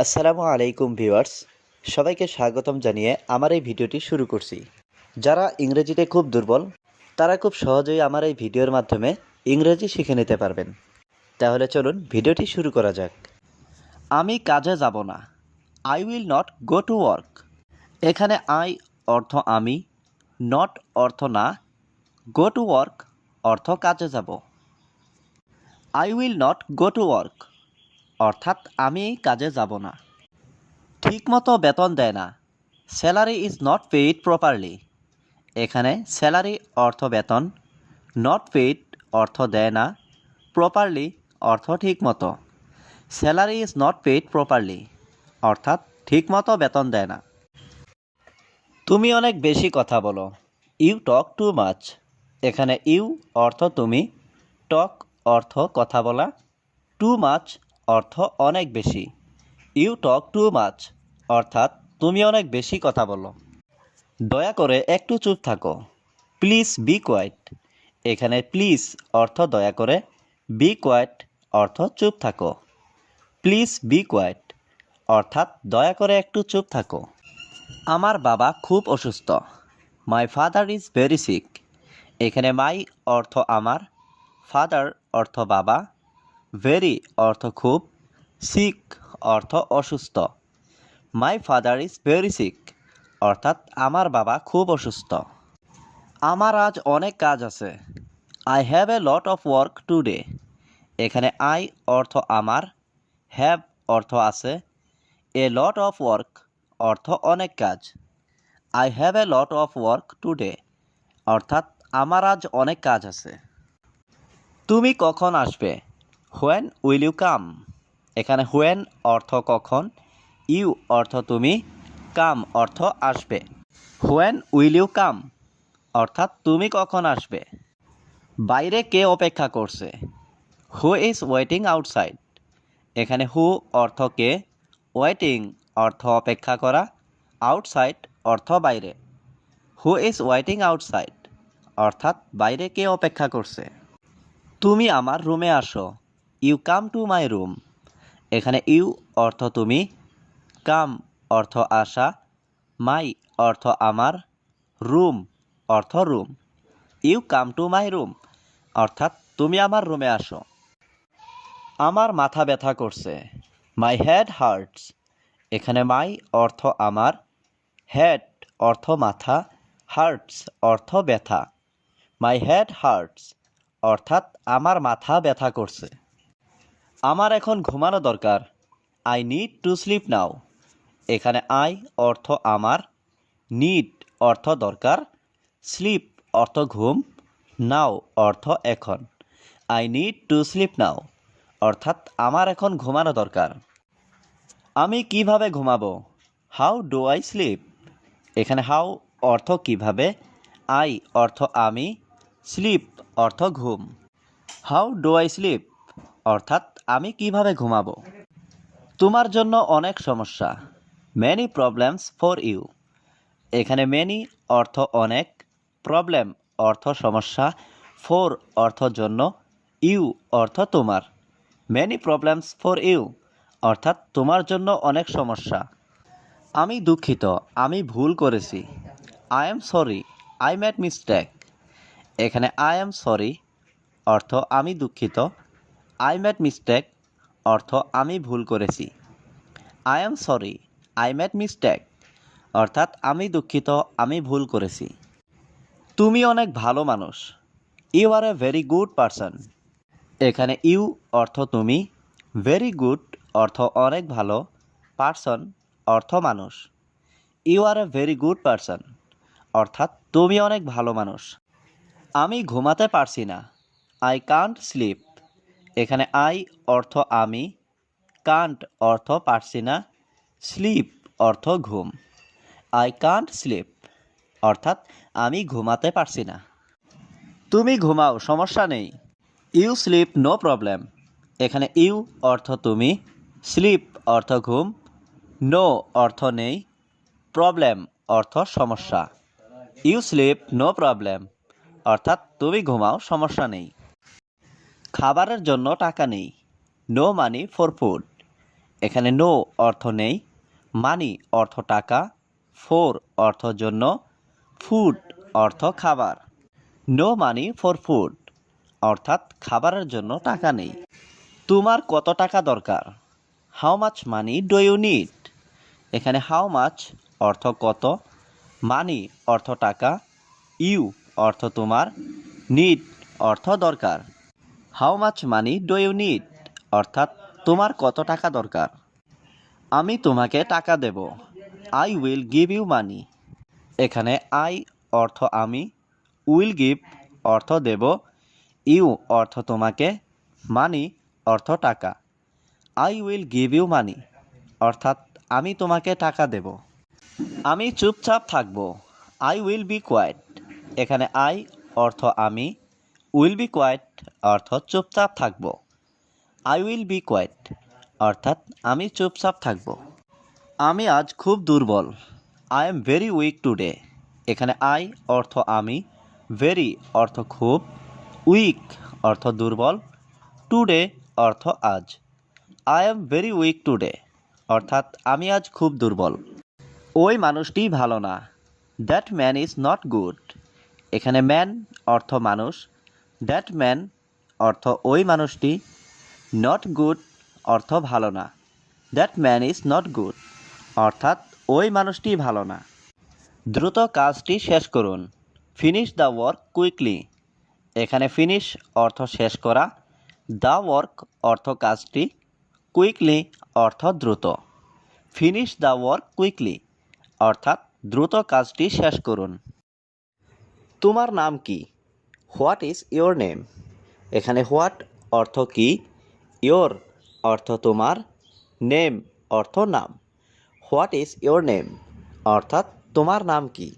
আসসালামু আলাইকুম ভিউয়ার্স, সবাইকে স্বাগতম জানিয়ে আমার এই ভিডিওটি শুরু করছি। যারা ইংরেজিতে খুব দুর্বল তারা খুব সহজেই আমার এই ভিডিওর মাধ্যমে ইংরেজি শিখে নিতে পারবেন। তাহলে চলুন ভিডিওটি শুরু করা যাক। আমি কাজে যাব না। I will not go to work. এখানে আই অর্থ আমি, নট অর্থ না, গো টু ওয়ার্ক অর্থ কাজে যাব। I will not go to work অর্থাৎ আমি কাজে যাব না। ঠিকমতো বেতন দেয় না। Salary is not paid properly. এখানে স্যালারি অর্থ বেতন, নট পেইড অর্থ দেয় না, প্রপারলি অর্থ ঠিকমতো। Salary is not paid properly অর্থাৎ ঠিকমতো বেতন দেয় না। তুমি অনেক বেশি কথা বলো। You talk too much. এখানে ইউ অর্থ তুমি, টক অর্থ কথা বলা, টু মাচ অর্থ অনেক বেশি। ইউ টক টু মাচ অর্থাৎ তুমি অনেক বেশি কথা বলো। দয়া করে একটু চুপ থাকো। Please be quiet. এখানে প্লিজ অর্থ দয়া করে, বি কোয়াইট অর্থ চুপ থাকো। প্লিজ বি কোয়াইট অর্থাৎ দয়া করে একটু চুপ থাকো। আমার বাবা খুব অসুস্থ। My father is very sick. এখানে মাই অর্থ আমার, ফাদার অর্থ বাবা, ভেরি অর্থ খুব, সিক অর্থ অসুস্থ। My father is very sick অর্থাৎ আমার বাবা খুব অসুস্থ। আমার আজ অনেক কাজ আছে। I have a lot of work today. এখানে আই অর্থ আমার, হ্যাভ অর্থ আছে, এ লট অফ ওয়ার্ক অর্থ অনেক কাজ। I have a lot of work today অর্থাৎ আমার আজ অনেক কাজ আছে। তুমি কখন আসবে? When will you come. এখানে হোয়েন অর্থ কখন, ইউ অর্থ তুমি, কাম অর্থ আসবে। হোয়েন উইল ইউ কাম অর্থাৎ তুমি কখন আসবে। বাইরে কে অপেক্ষা করছে? Who is waiting outside. এখানে হু অর্থ কে, ওয়েটিং অর্থ অপেক্ষা করা, আউটসাইড অর্থ বাইরে। হু ইজ ওয়েটিং আউটসাইড অর্থাৎ বাইরে কে অপেক্ষা করছে। তুমি আমার রুমে আসো। You come to my room. এখানে ইউ অর্থ তুমি, কাম অর্থ আসা, মাই অর্থ আমার, রুম অর্থ room. You come to my room অর্থাৎ তুমি আমার রুমে আসো। আমার মাথা ব্যথা করছে। My head hurts. এখানে মাই অর্থ আমার, হেড অর্থ মাথা, হার্টস অর্থ ব্যথা। মাই হেড হার্টস অর্থাৎ আমার মাথা ব্যথা করছে। আমার এখন ঘুমানো দরকার। I need to sleep now. এখানে আই অর্থ আমার, নিড অর্থ দরকার, স্লিপ অর্থ ঘুম, নাও অর্থ এখন। I need to sleep now অর্থাৎ আমার এখন ঘুমানো দরকার। আমি কিভাবে ঘুমাবো? How do I sleep. এখানে হাউ অর্থ কিভাবে, আই অর্থ আমি, স্লিপ অর্থ ঘুম। হাউ ডু আই স্লিপ অর্থাৎ আমি কিভাবে ঘুমাবো। তোমার জন্য অনেক সমস্যা। Many problems for you. এখানে মেনি অর্থ অনেক, প্রবলেম অর্থ সমস্যা, ফর অর্থ জন্য, ইউ অর্থ তোমার। মেনি প্রবলেমস ফর ইউ অর্থাৎ তোমার জন্য অনেক সমস্যা। আমি দুঃখিত, আমি ভুল করেছি। I am sorry, I made mistake. এখানে আই এম সরি অর্থ আমি দুঃখিত, আই মেড মিস্টেক অর্থ আমি ভুল করেছি। I am sorry, I made mistake অর্থাৎ আমি দুঃখিত, আমি ভুল করেছি। তুমি অনেক ভালো মানুষ। You are a very good person. এখানে ইউ অর্থ তুমি, ভেরি গুড অর্থ অনেক ভালো, পারসন অর্থ মানুষ। You are a very good person অর্থাৎ তুমি অনেক ভালো মানুষ। আমি ঘুমাতে পারছি না। I can't sleep. এখানে আই অর্থ আমি, কান্ট অর্থ পারছি না, স্লিপ অর্থ ঘুম। আই কান্ট স্লিপ অর্থাৎ আমি ঘুমাতে পারছি না। তুমি ঘুমাও, সমস্যা নেই। You sleep no problem. এখানে ইউ অর্থ তুমি, স্লিপ অর্থ ঘুম, নো অর্থ নেই, প্রবলেম অর্থ সমস্যা। ইউ স্লিপ নো প্রবলেম অর্থাৎ তুমি ঘুমাও, সমস্যা নেই। খাবারের জন্য টাকা নেই। No money for food. এখানে নো অর্থ নেই, মানি অর্থ টাকা, ফর অর্থ জন্য, ফুড অর্থ খাবার। নো মানি ফর ফুড অর্থাৎ খাবারের জন্য টাকা নেই। তোমার কত টাকা দরকার? How much money do you need? এখানে হাউ মাচ অর্থ কত, মানি অর্থ টাকা, ইউ অর্থ তোমার, নিড অর্থ দরকার। How much money do you need অর্থাৎ তোমার কত টাকা দরকার। আমি তোমাকে টাকা দেব। I will give you money. এখানে আই অর্থ আমি, উইল গিভ অর্থ দেব, ইউ অর্থ তোমাকে, মানি অর্থ টাকা। I will give you money অর্থাৎ আমি তোমাকে টাকা দেব। আমি চুপচাপ থাকব। I will be quiet. এখানে আই অর্থ আমি, উইল বি কোয়াইট অর্থ চুপচাপ থাকব। আই উইল বি কোয়াইট অর্থাৎ আমি চুপচাপ থাকব। আমি আজ খুব দুর্বল। I am very weak today. এখানে আই অর্থ আমি, ভেরি অর্থ খুব, উইক অর্থ দুর্বল, টুডে অর্থ আজ। I am very weak today অর্থাৎ আমি আজ খুব দুর্বল। ওই মানুষটি ভালো না। That man is not good. এখানে ম্যান অর্থ মানুষ, দ্যাট ম্যান অর্থ ওই মানুষটি, নট গুড অর্থ ভালো না। That man is not good অর্থাৎ ওই মানুষটি ভালো না। দ্রুত কাজটি শেষ করুন। Finish the work quickly. এখানে ফিনিশ অর্থ শেষ করা, দ্য ওয়ার্ক অর্থ কাজটি, কুইকলি অর্থ দ্রুত। ফিনিশ দ্য ওয়ার্ক কুইকলি অর্থাৎ দ্রুত কাজটি শেষ করুন। তোমার নাম কি? What is your name? এখানে হোয়াট অর্থ কি, ইয়োর অর্থ তোমার, নেম অর্থ নাম। হোয়াট ইজ ইয়োর নেম অর্থাৎ তোমার নাম কি?